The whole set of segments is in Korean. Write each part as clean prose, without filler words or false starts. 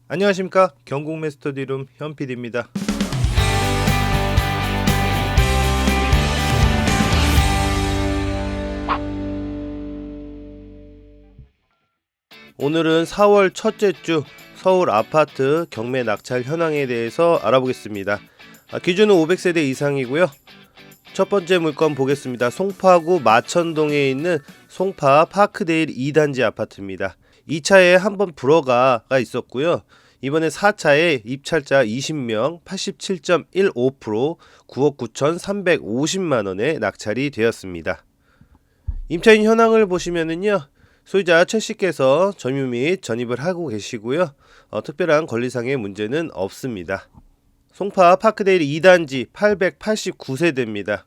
안녕하십니까, 경국매스터디룸 현PD입니다. 오늘은 4월 첫째 주 서울 아파트 경매 낙찰 현황에 대해서 알아보겠습니다. 기준은 500세대 이상이고요. 첫 번째 물건 보겠습니다. 송파구 마천동에 있는 송파 파크데일 2단지 아파트입니다. 2차에 한번 불허가가 있었고요. 이번에 4차에 입찰자 20명 87.15% 9억 9,350만원에 낙찰이 되었습니다. 임차인 현황을 보시면은요, 소유자 최씨께서 점유 및 전입을 하고 계시고요. 특별한 권리상의 문제는 없습니다. 송파 파크데일 2단지 889세대입니다.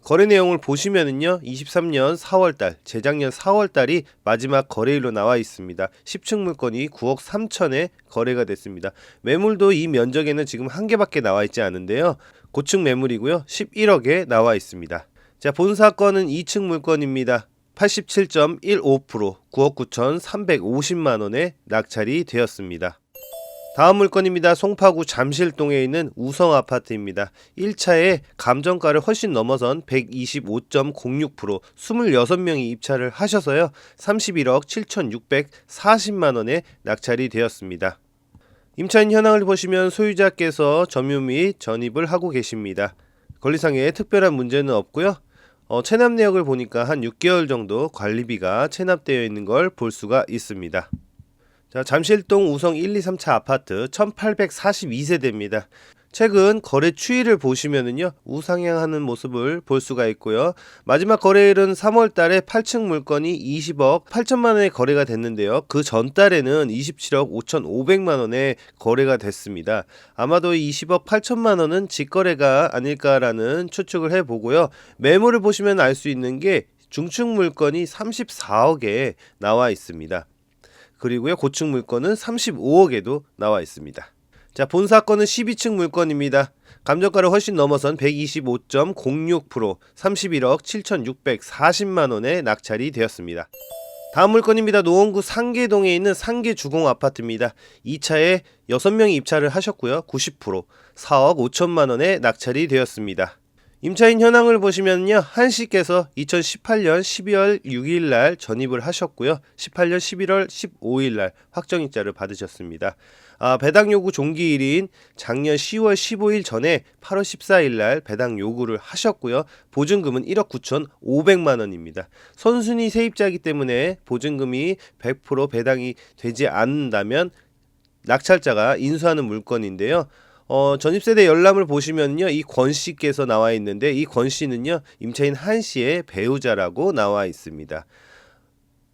거래 내용을 보시면은요, 23년 4월달, 재작년 4월달이 마지막 거래일로 나와 있습니다. 10층 물건이 9억 3천에 거래가 됐습니다. 매물도 이 면적에는 지금 한 개밖에 나와 있지 않은데요. 고층 매물이고요. 11억에 나와 있습니다. 자, 본 사건은 2층 물건입니다. 87.15% 9억 9,350만원에 낙찰이 되었습니다. 다음 물건입니다. 송파구 잠실동에 있는 우성아파트입니다. 1차에 감정가를 훨씬 넘어선 125.06% 26명이 입찰을 하셔서요. 31억 7,640만원에 낙찰이 되었습니다. 임차인 현황을 보시면 소유자께서 점유 및 전입을 하고 계십니다. 권리상에 특별한 문제는 없고요. 체납 내역을 보니까 한 6개월 정도 관리비가 체납되어 있는 걸 볼 수가 있습니다. 자, 잠실동 우성 1, 2, 3차 아파트 1842세대입니다. 최근 거래 추이를 보시면은요, 우상향하는 모습을 볼 수가 있고요. 마지막 거래일은 3월 달에 8층 물건이 20억 8천만 원에 거래가 됐는데요. 그 전달에는 27억 5,500만 원에 거래가 됐습니다. 아마도 20억 8천만 원은 직거래가 아닐까라는 추측을 해보고요. 매물을 보시면 알 수 있는 게 중층 물건이 34억에 나와 있습니다. 그리고요, 고층 물건은 35억에도 나와 있습니다. 자, 본 사건은 12층 물건입니다. 감정가를 훨씬 넘어선 125.06% 31억 7,640만원에 낙찰이 되었습니다. 다음 물건입니다. 노원구 상계동에 있는 상계주공 아파트입니다. 2차에 6명이 입찰을 하셨고요. 90% 4억 5천만원에 낙찰이 되었습니다. 임차인 현황을 보시면요, 한씨께서 2018년 12월 6일날 전입을 하셨고요. 18년 11월 15일날 확정일자를 받으셨습니다. 배당 요구 종기일인 작년 10월 15일 전에 8월 14일날 배당 요구를 하셨고요. 보증금은 1억 9,500만 원입니다. 선순위 세입자이기 때문에 보증금이 100% 배당이 되지 않는다면 낙찰자가 인수하는 물건인데요. 전입세대 열람을 보시면요, 이 권씨께서 나와 있는데, 이 권씨는요, 임차인 한씨의 배우자라고 나와 있습니다.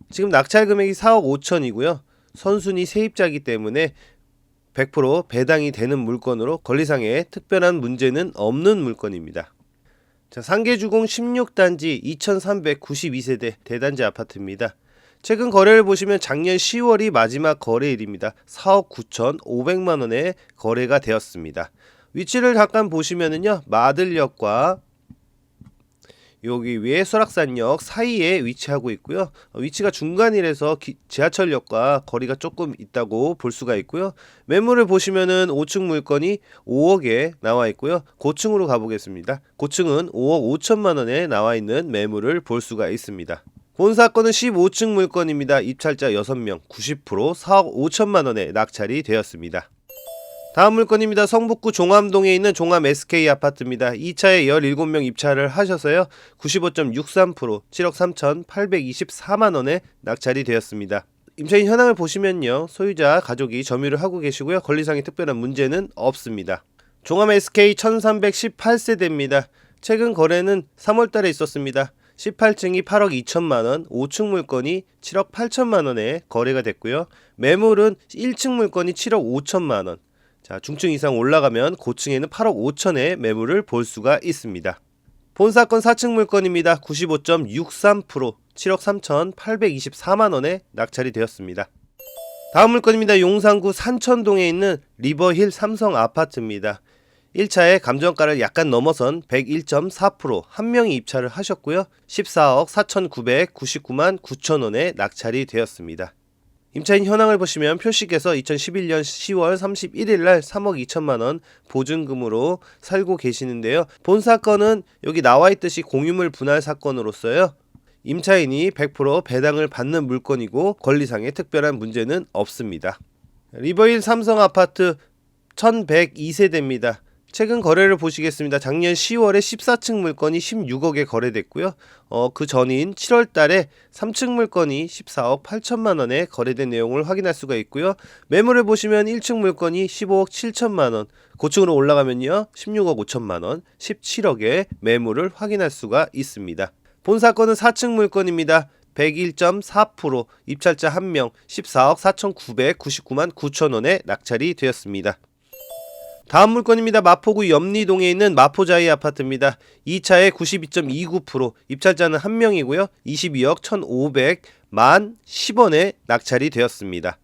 지금 낙찰 금액이 4억 5천이고요. 선순위 세입자이기 때문에 100% 배당이 되는 물건으로 권리상에 특별한 문제는 없는 물건입니다. 자, 상계주공 16단지 2392세대 대단지 아파트입니다. 최근 거래를 보시면 작년 10월이 마지막 거래일입니다. 4억 9,500만원에 거래가 되었습니다. 위치를 잠깐 보시면은요, 마들역과 여기 위에 설악산역 사이에 위치하고 있고요. 위치가 중간이라서 지하철역과 거리가 조금 있다고 볼 수가 있고요. 매물을 보시면은 5층 물건이 5억에 나와 있고요. 고층으로 가보겠습니다. 고층은 5억 5천만 원에 나와 있는 매물을 볼 수가 있습니다. 본 사건은 15층 물건입니다. 입찰자 6명 90% 4억 5천만 원에 낙찰이 되었습니다. 다음 물건입니다. 성북구 종암동에 있는 종암 SK 아파트입니다. 2차에 17명 입찰을 하셔서요. 95.63% 7억 3,824만 원에 낙찰이 되었습니다. 임차인 현황을 보시면요, 소유자 가족이 점유를 하고 계시고요. 권리상의 특별한 문제는 없습니다. 종암 SK 1318세대입니다. 최근 거래는 3월달에 있었습니다. 18층이 8억 2천만원, 5층 물건이 7억 8천만원에 거래가 됐고요. 매물은 1층 물건이 7억 5천만원, 자, 중층 이상 올라가면 고층에는 8억 5천의 매물을 볼 수가 있습니다. 본 사건 4층 물건입니다. 95.63% 7억 3,824만원에 낙찰이 되었습니다. 다음 물건입니다. 용산구 산천동에 있는 리버힐 삼성 아파트입니다. 1차에 감정가를 약간 넘어선 101.4% 한 명이 입찰을 하셨고요. 14억 4,999만 9천원에 낙찰이 되었습니다. 임차인 현황을 보시면 표시께서 2011년 10월 31일 날 3억 2천만 원 보증금으로 살고 계시는데요. 본 사건은 여기 나와 있듯이 공유물 분할 사건으로서요. 임차인이 100% 배당을 받는 물건이고 권리상의 특별한 문제는 없습니다. 리버힐 삼성 아파트 1102세대입니다. 최근 거래를 보시겠습니다. 작년 10월에 14층 물건이 16억에 거래됐고요. 그 전인 7월 달에 3층 물건이 14억 8천만 원에 거래된 내용을 확인할 수가 있고요. 매물을 보시면 1층 물건이 15억 7천만 원, 고층으로 올라가면요 16억 5천만 원, 17억의 매물을 확인할 수가 있습니다. 본 사건은 4층 물건입니다. 101.4%, 입찰자 1명, 14억 4,999만 9천 원에 낙찰이 되었습니다. 다음 물건입니다. 마포구 염리동에 있는 마포자이 아파트입니다. 2차에 92.29%, 입찰자는 1명이고요. 22억 1,500만 10원에 낙찰이 되었습니다.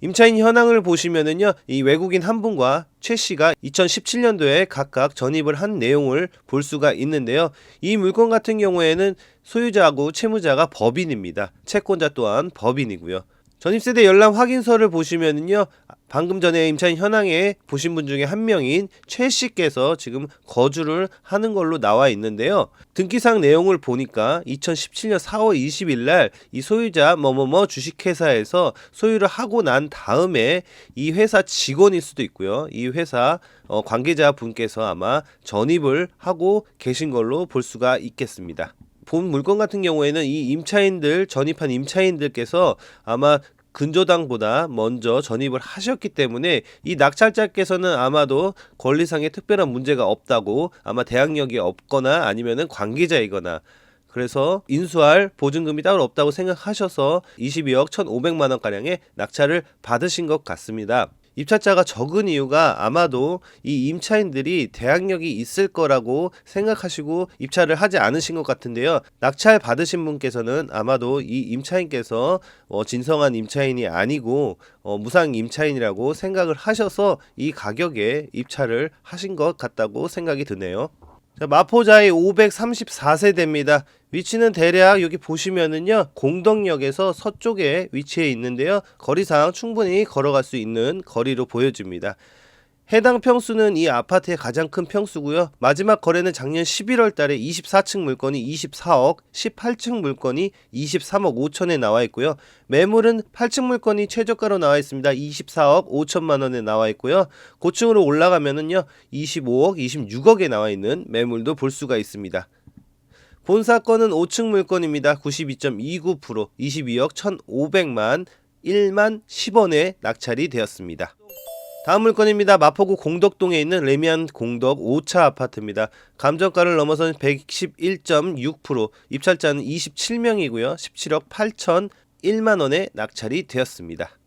임차인 현황을 보시면은요, 이 외국인 한 분과 최 씨가 2017년도에 각각 전입을 한 내용을 볼 수가 있는데요. 이 물건 같은 경우에는 소유자하고 채무자가 법인입니다. 채권자 또한 법인이고요. 전입세대 열람 확인서를 보시면은요, 방금 전에 임차인 현황에 보신 분 중에 한 명인 최 씨께서 지금 거주를 하는 걸로 나와 있는데요. 등기상 내용을 보니까 2017년 4월 20일 날 이 소유자 뭐뭐뭐 주식회사에서 소유를 하고 난 다음에 이 회사 직원일 수도 있고요. 이 회사 관계자 분께서 아마 전입을 하고 계신 걸로 볼 수가 있겠습니다. 본 물건 같은 경우에는 이 임차인들, 전입한 임차인들께서 아마 근저당보다 먼저 전입을 하셨기 때문에 이 낙찰자께서는 아마도 권리상의 특별한 문제가 없다고, 아마 대항력이 없거나 아니면은 관계자이거나, 그래서 인수할 보증금이 따로 없다고 생각하셔서 22억 1,500만 원가량의 낙찰을 받으신 것 같습니다. 입찰자가 적은 이유가 아마도 이 임차인들이 대항력이 있을 거라고 생각하시고 입찰을 하지 않으신 것 같은데요. 낙찰 받으신 분께서는 아마도 이 임차인께서 진성한 임차인이 아니고 무상 임차인이라고 생각을 하셔서 이 가격에 입찰을 하신 것 같다고 생각이 드네요. 자, 마포자이 534세대입니다. 위치는 대략 여기 보시면은요, 공덕역에서 서쪽에 위치해 있는데요. 거리상 충분히 걸어갈 수 있는 거리로 보여집니다. 해당 평수는 이 아파트의 가장 큰 평수고요. 마지막 거래는 작년 11월 달에 24층 물건이 24억, 18층 물건이 23억 5천에 나와 있고요. 매물은 8층 물건이 최저가로 나와 있습니다. 24억 5천만 원에 나와 있고요. 고층으로 올라가면은요, 25억, 26억에 나와 있는 매물도 볼 수가 있습니다. 본 사건은 5층 물건입니다. 92.29%, 22억 1,500만 1만 10원에 낙찰이 되었습니다. 다음 물건입니다. 마포구 공덕동에 있는 레미안 공덕 5차 아파트입니다. 감정가를 넘어선 111.6%, 입찰자는 27명이고요. 17억 8천 1만 원에 낙찰이 되었습니다.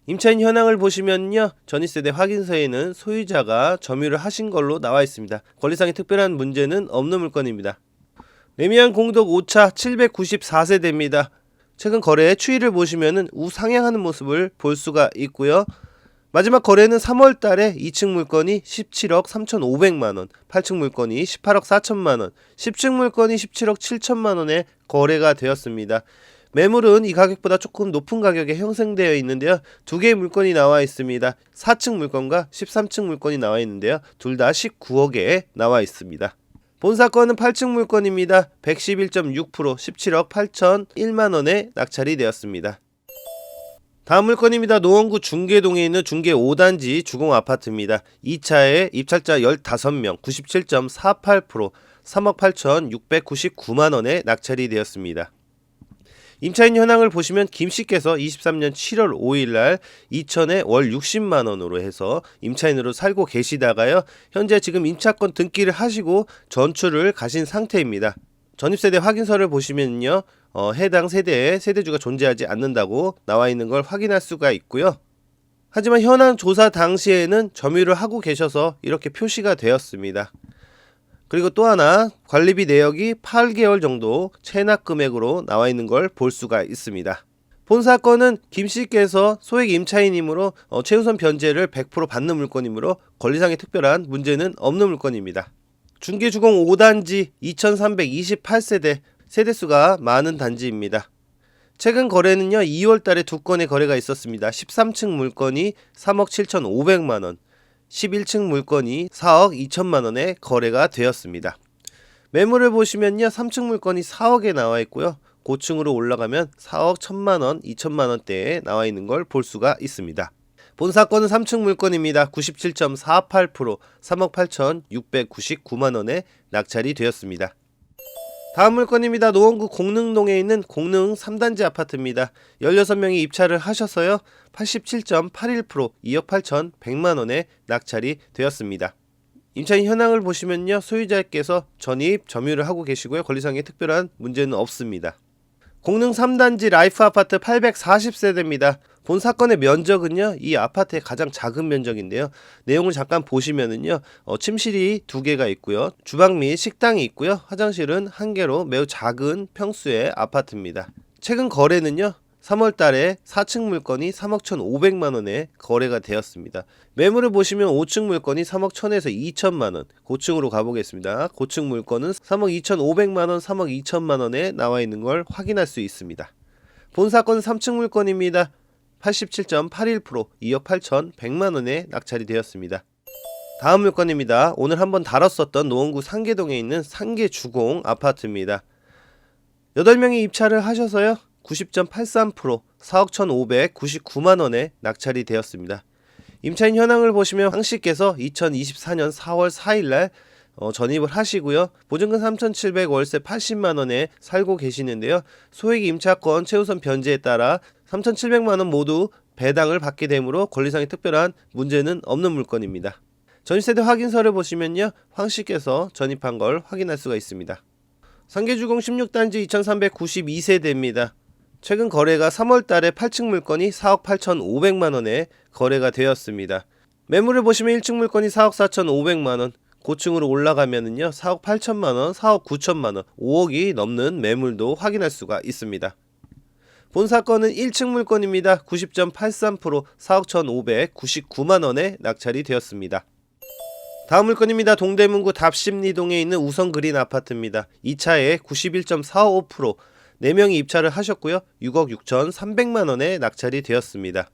임차인 현황을 보시면요, 전입세대 확인서에는 소유자가 점유를 하신 걸로 나와 있습니다. 권리상의 특별한 문제는 없는 물건입니다. 레미안 공덕 5차 794세대입니다. 최근 거래의 추이를 보시면은 우상향하는 모습을 볼 수가 있고요. 마지막 거래는 3월 달에 2층 물건이 17억 3,500만 원, 8층 물건이 18억 4천만 원, 10층 물건이 17억 7천만 원에 거래가 되었습니다. 매물은 이 가격보다 조금 높은 가격에 형성되어 있는데요. 두 개의 물건이 나와 있습니다. 4층 물건과 13층 물건이 나와 있는데요. 둘 다 19억에 나와 있습니다. 본 사건은 8층 물건입니다. 111.6%, 17억 8천 1만 원에 낙찰이 되었습니다. 다음 물건입니다. 노원구 중계동에 있는 중계 5단지 주공 아파트입니다. 2차에 입찰자 15명, 97.48%, 3억 8천699만 원에 낙찰이 되었습니다. 임차인 현황을 보시면 김씨께서 23년 7월 5일날 2천에 월 60만 원으로 해서 임차인으로 살고 계시다가요, 현재 지금 임차권 등기를 하시고 전출을 가신 상태입니다. 전입세대 확인서를 보시면요, 해당 세대에 세대주가 존재하지 않는다고 나와 있는 걸 확인할 수가 있고요. 하지만 현황 조사 당시에는 점유를 하고 계셔서 이렇게 표시가 되었습니다. 그리고 또 하나, 관리비 내역이 8개월 정도 체납 금액으로 나와 있는 걸 볼 수가 있습니다. 본 사건은 김씨께서 소액 임차인이므로 최우선 변제를 100% 받는 물건이므로 권리상의 특별한 문제는 없는 물건입니다. 중계주공 5단지 2328세대, 세대수가 많은 단지입니다. 최근 거래는요 2월달에 두 건의 거래가 있었습니다. 13층 물건이 3억 7,500만원, 11층 물건이 4억 2천만원에 거래가 되었습니다. 매물을 보시면요 3층 물건이 4억에 나와 있고요, 고층으로 올라가면 4억 1천만원, 2천만원대에 나와 있는 걸 볼 수가 있습니다. 본 사건은 3층 물건입니다. 97.48%, 3억 8,699만원에 낙찰이 되었습니다. 다음 물건입니다. 노원구 공릉동에 있는 공릉 3단지 아파트입니다. 16명이 입찰을 하셔서요 87.81%, 2억 8,100만원에 낙찰이 되었습니다. 임차인 현황을 보시면요 소유자께서 전입, 점유를 하고 계시고요, 권리상의 특별한 문제는 없습니다. 공릉 3단지 라이프 아파트 840세대입니다. 본 사건의 면적은요 이 아파트의 가장 작은 면적인데요, 내용을 잠깐 보시면은요 침실이 2개가 있고요, 주방 및 식당이 있고요, 화장실은 1개로 매우 작은 평수의 아파트입니다. 최근 거래는요 3월달에 4층 물건이 3억 1,500만원에 거래가 되었습니다. 매물을 보시면 5층 물건이 3억 1천에서 2천만원, 고층으로 가보겠습니다. 고층 물건은 3억 2,500만원, 3억 2천만원에 나와 있는 걸 확인할 수 있습니다. 본 사건은 3층 물건입니다. 87.81%, 2억 8,100만원에 낙찰이 되었습니다. 다음 물건입니다. 오늘 한번 다뤘었던 노원구 상계동에 있는 상계주공 아파트입니다. 8명이 입찰을 하셔서요 90.83%, 4억 1,599만원에 낙찰이 되었습니다. 임차인 현황을 보시면 황씨께서 2024년 4월 4일날 전입을 하시고요, 보증금 3,700, 월세 80만원에 살고 계시는데요, 소액 임차권 최우선 변제에 따라 3,700만원 모두 배당을 받게 되므로 권리상의 특별한 문제는 없는 물건입니다. 전입세대 확인서를 보시면요 황씨께서 전입한 걸 확인할 수가 있습니다. 상계주공 16단지 2392세대입니다. 최근 거래가 3월달에 8층 물건이 4억 8,500만원에 거래가 되었습니다. 매물을 보시면 1층 물건이 4억 4,500만원, 고층으로 올라가면은요 4억 8천만원, 4억 9천만원, 5억이 넘는 매물도 확인할 수가 있습니다. 본 사건은 1층 물건입니다. 90.83%, 4억 1,599만원에 낙찰이 되었습니다. 다음 물건입니다. 동대문구 답심리동에 있는 우성그린 아파트입니다. 2차에 91.45%, 4명이 입찰을 하셨고요, 6억 6,300만원에 낙찰이 되었습니다.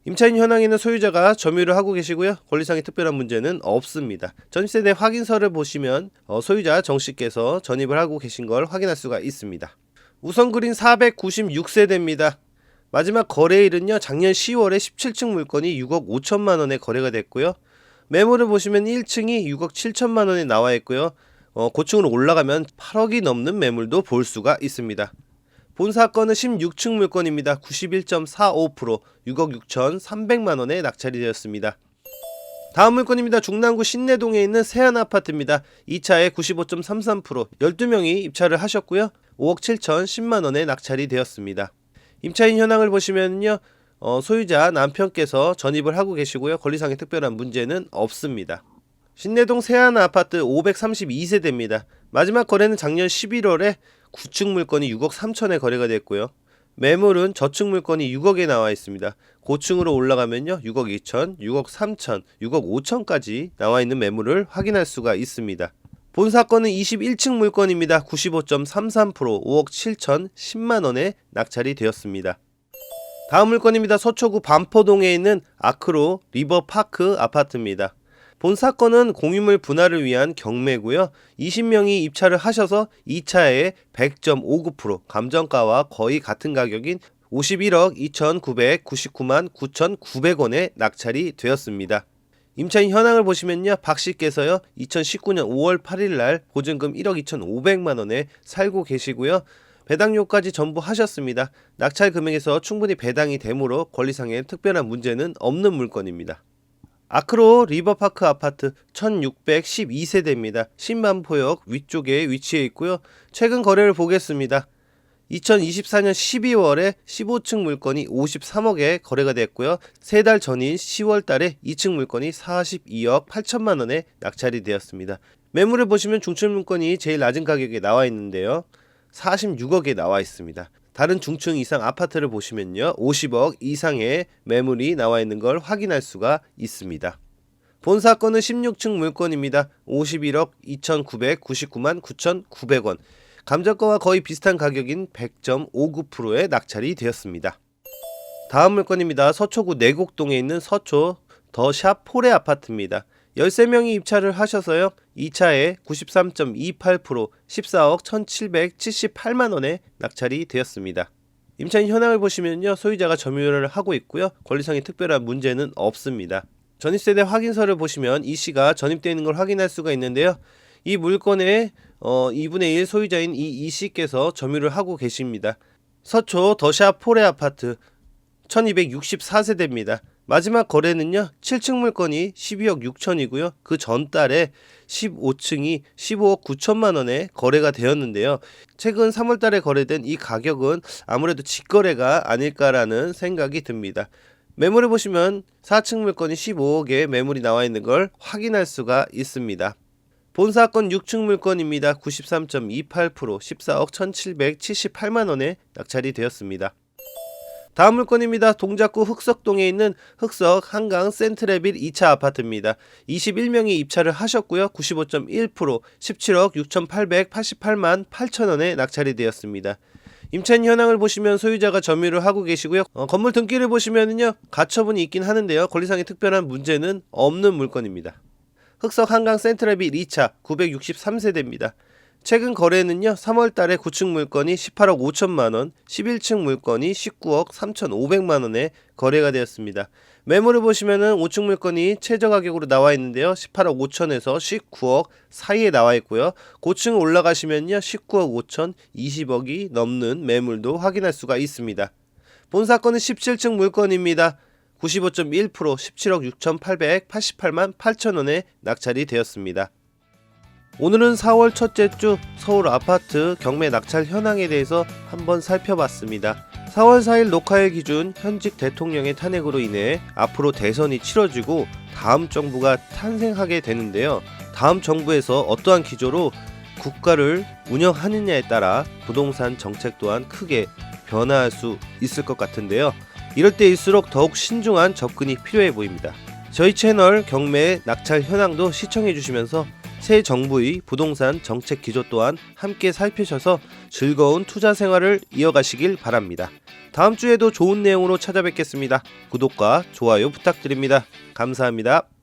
임차인 현황에는 소유자가 점유를 하고 계시고요, 권리상의 특별한 문제는 없습니다. 전입세대 확인서를 보시면 소유자 정씨께서 전입을 하고 계신 걸 확인할 수가 있습니다. 우성그린 496세대입니다. 마지막 거래일은요 작년 10월에 17층 물건이 6억 5천만원에 거래가 됐고요, 매물을 보시면 1층이 6억 7천만원에 나와 있고요, 고층으로 올라가면 8억이 넘는 매물도 볼 수가 있습니다. 본 사건은 16층 물건입니다. 91.45%, 6억 6,300만원에 낙찰이 되었습니다. 다음 물건입니다. 중랑구 신내동에 있는 세안 아파트입니다. 2차에 95.33%, 12명이 입찰을 하셨고요, 5억 7,010만원에 낙찰이 되었습니다. 임차인 현황을 보시면요 소유자 남편께서 전입을 하고 계시고요, 권리상의 특별한 문제는 없습니다. 신내동 세안 아파트 532세대입니다. 마지막 거래는 작년 11월에 9층 물건이 6억 3천에 거래가 됐고요, 매물은 저층 물건이 6억에 나와 있습니다. 고층으로 올라가면요 6억 2천, 6억 3천, 6억 5천까지 나와 있는 매물을 확인할 수가 있습니다. 본 사건은 21층 물건입니다. 95.33%, 5억 7천 10만원에 낙찰이 되었습니다. 다음 물건입니다. 서초구 반포동에 있는 아크로 리버파크 아파트입니다. 본 사건은 공유물 분할을 위한 경매고요, 20명이 입찰을 하셔서 2차에 100.59%, 감정가와 거의 같은 가격인 51억 2,999만 9,900원에 낙찰이 되었습니다. 임차인 현황을 보시면요 박씨께서요 2019년 5월 8일날 보증금 1억 2,500만원에 살고 계시고요, 배당료까지 전부 하셨습니다. 낙찰 금액에서 충분히 배당이 되므로 권리상의 특별한 문제는 없는 물건입니다. 아크로 리버파크 아파트 1612세대입니다. 신만포역 위쪽에 위치해 있고요, 최근 거래를 보겠습니다. 2024년 12월에 15층 물건이 53억에 거래가 됐고요, 3달 전인 10월달에 2층 물건이 42억 8천만원에 낙찰이 되었습니다. 매물을 보시면 중층 물건이 제일 낮은 가격에 나와 있는데요, 46억에 나와 있습니다. 다른 중층 이상 아파트를 보시면요 50억 이상의 매물이 나와 있는 걸 확인할 수가 있습니다. 본 사건은 16층 물건입니다. 51억 2,999만 9,900원, 감정가와 거의 비슷한 가격인 100.59%에 낙찰이 되었습니다. 다음 물건입니다. 서초구 내곡동에 있는 서초 더샵 포레 아파트입니다. 13명이 입찰을 하셔서요. 2차에 93.28% 14억 1778만원에 낙찰이 되었습니다. 임차인 현황을 보시면요. 소유자가 점유를 하고 있고요. 권리상의 특별한 문제는 없습니다. 전입세대 확인서를 보시면 이 씨가 전입되어 있는 걸 확인할 수가 있는데요. 이 물건의 2분의 1 소유자인 이 씨께서 점유를 하고 계십니다. 서초 더샵 포레 아파트 1264세대입니다. 마지막 거래는요. 7층 물건이 12억 6천이고요. 그 전달에 15층이 15억 9천만원에 거래가 되었는데요. 최근 3월달에 거래된 이 가격은 아무래도 직거래가 아닐까라는 생각이 듭니다. 매물을 보시면 4층 물건이 15억에 매물이 나와 있는 걸 확인할 수가 있습니다. 본사건 6층 물건입니다. 93.28% 14억 1778만원에 낙찰이 되었습니다. 다음 물건입니다. 동작구 흑석동에 있는 흑석 한강 센트레빌 2차 아파트입니다. 21명이 입찰을 하셨고요. 95.1% 17억 6888만 8천원에 낙찰이 되었습니다. 임차인 현황을 보시면 소유자가 점유를 하고 계시고요. 건물 등기를 보시면요. 가처분이 있긴 하는데요. 권리상의 특별한 문제는 없는 물건입니다. 흑석 한강 센트레빌 2차 963세대입니다. 최근 거래는요. 3월달에 9층 물건이 18억 5천만원, 11층 물건이 19억 3,500만원에 거래가 되었습니다. 매물을 보시면은 5층 물건이 최저 가격으로 나와 있는데요. 18억 5천에서 19억 사이에 나와 있고요. 고층 올라가시면요. 19억 5천, 20억이 넘는 매물도 확인할 수가 있습니다. 본사건은 17층 물건입니다. 95.1% 17억 6,888만 8천원에 낙찰이 되었습니다. 오늘은 4월 첫째 주 서울 아파트 경매 낙찰 현황에 대해서 한번 살펴봤습니다. 4월 4일 녹화일 기준 현직 대통령의 탄핵으로 인해 앞으로 대선이 치러지고 다음 정부가 탄생하게 되는데요. 다음 정부에서 어떠한 기조로 국가를 운영하느냐에 따라 부동산 정책 또한 크게 변화할 수 있을 것 같은데요. 이럴 때일수록 더욱 신중한 접근이 필요해 보입니다. 저희 채널 경매 낙찰 현황도 시청해 주시면서 새 정부의 부동산 정책 기조 또한 함께 살피셔서 즐거운 투자 생활을 이어가시길 바랍니다. 다음 주에도 좋은 내용으로 찾아뵙겠습니다. 구독과 좋아요 부탁드립니다. 감사합니다.